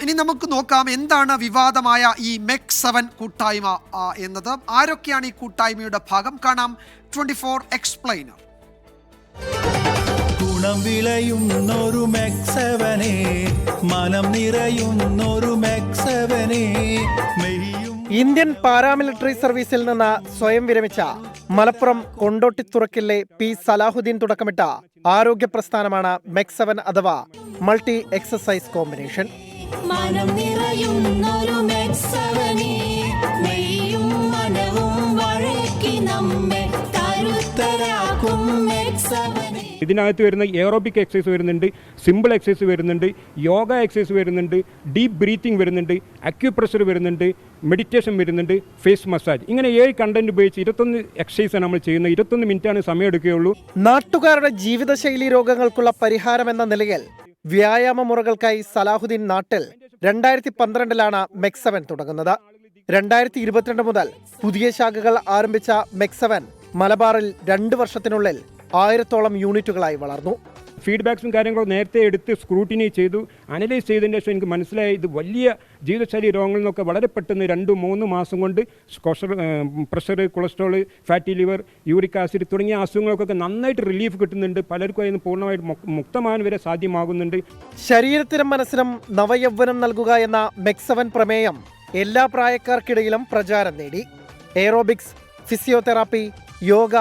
ഇനി നമുക്ക് നോക്കാം എന്താണ് വിവാദമായ ഈ MEC7 കൂട്ടായ്മ എന്നത്. ആരൊക്കെയാണ് ഈ കൂട്ടായ്മയുടെ ഭാഗം? കാണാം 24 എക്സ്പ്ലെയിനർ. ഗുണം വിളയുന്നൊരു MEC7, മനം നിറയുന്നൊരു MEC7. ഇന്ത്യൻ പാരാമിലിറ്ററി സർവീസിൽ നിന്ന് സ്വയം വിരമിച്ച മലപ്പുറം കൊണ്ടോട്ടിത്തുറക്കിലെ പി സലാഹുദ്ദീൻ തുടക്കമിട്ട ആരോഗ്യ പ്രസ്ഥാനമാണ് MEC7 അഥവാ മൾട്ടി എക്സസൈസ് കോമ്പിനേഷൻ. ഇതിനകത്ത് വരുന്ന എയറോബിക് എക്സസൈസ് വരുന്നുണ്ട്, സിമ്പിൾ എക്സസൈസ് വരുന്നുണ്ട്, യോഗ എക്സസൈസ് വരുന്നുണ്ട്, ഡീപ്പ് ബ്രീത്തിങ് വരുന്നുണ്ട്, അക്യുപ്രഷർ വരുന്നുണ്ട്, മെഡിറ്റേഷൻ വരുന്നുണ്ട്, ഫേസ് മസാജ്. ഇങ്ങനെ 7 കണ്ടന്റ് ഉപയോഗിച്ച് 21 എക്സസൈസാണ് നമ്മൾ ചെയ്യുന്നത്. 21 മിനിറ്റാണ് സമയം എടുക്കുകയുള്ളൂ. നാട്ടുകാരുടെ ജീവിതശൈലി രോഗങ്ങൾക്കുള്ള പരിഹാരം എന്ന നിലയിൽ വ്യായാമ മുറകൾക്കായി സലാഹുദ്ദീൻ നാട്ടിൽ 2012 MEC7 തുടങ്ങുന്നത്. 2022 മുതൽ പുതിയ ശാഖകൾ ആരംഭിച്ച MEC7 മലബാറിൽ 2 വർഷത്തിനുള്ളിൽ 1000ഓളം യൂണിറ്റുകളായി വളർന്നു. ഫീഡ്ബാക്സും കാര്യങ്ങളും നേരത്തെ എടുത്ത് സ്ക്രൂട്ടിനി ചെയ്തു, അനലൈസ് ചെയ്തതിന് ശേഷം എനിക്ക് മനസ്സിലായി ഇത് വലിയ ജീവിതശൈലി രോഗങ്ങളിൽ നിന്നൊക്കെ വളരെ പെട്ടെന്ന് 2-3 മാസം കൊണ്ട് pressure, cholesterol, fatty liver, uric acid തുടങ്ങിയ അസുഖങ്ങൾക്കൊക്കെ നന്നായിട്ട് റിലീഫ് കിട്ടുന്നുണ്ട്. പലർക്കും അതിന് പൂർണ്ണമായിട്ട് മുക്തമാകാൻ വരെ സാധ്യമാകുന്നുണ്ട്. ശരീരത്തിനും മനസ്സിനും നവയൗവനം നൽകുക എന്ന MEC7 പ്രമേയം എല്ലാ പ്രായക്കാർക്കിടയിലും പ്രചാരം നേടി. Aerobics, physiotherapy, yoga,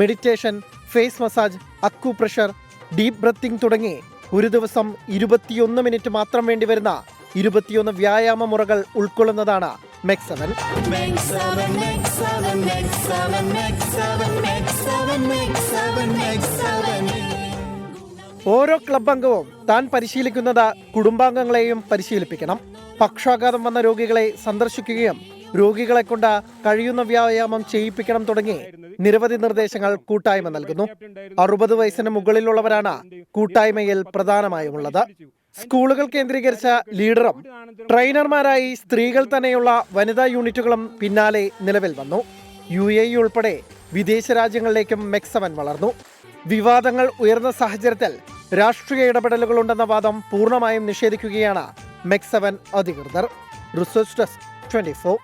meditation, face massage, acupressure, deep breathing തുടങ്ങി ഒരു ദിവസം 21 മിനിറ്റ് മാത്രം വേണ്ടിവരുന്ന 21 വ്യായാമ മുറകൾ ഉൾക്കൊള്ളുന്നതാണ് MEC7. ഓരോ ക്ലബ് അംഗവും താൻ പരിശീലിക്കുന്നത് കുടുംബാംഗങ്ങളെയും പരിശീലിപ്പിക്കണം. പക്ഷാഘാതം വന്ന രോഗികളെ സന്ദർശിക്കുകയും രോഗികളെ കൊണ്ട് കഴിയുന്ന വ്യായാമം ചെയ്യിപ്പിക്കണം തുടങ്ങി നിരവധി നിർദ്ദേശങ്ങൾ കൂട്ടായ്മ നൽകുന്നു. 60 വയസ്സിന് മുകളിലുള്ളവരാണ് കൂട്ടായ്മയിൽ പ്രധാനമായുമുള്ളത്. സ്കൂളുകൾ കേന്ദ്രീകരിച്ച ലീഡറും ട്രെയിനർമാരായി സ്ത്രീകൾ തന്നെയുള്ള വനിതാ യൂണിറ്റുകളും പിന്നാലെ നിലവിൽ വന്നു. UAE ഉൾപ്പെടെ വിദേശ രാജ്യങ്ങളിലേക്കും MEC7 വളർന്നു. വിവാദങ്ങൾ ഉയർന്ന സാഹചര്യത്തിൽ രാഷ്ട്രീയ ഇടപെടലുകളുണ്ടെന്ന വാദം പൂർണ്ണമായും നിഷേധിക്കുകയാണ് MEC7 അധികൃതർ. Research desk 24.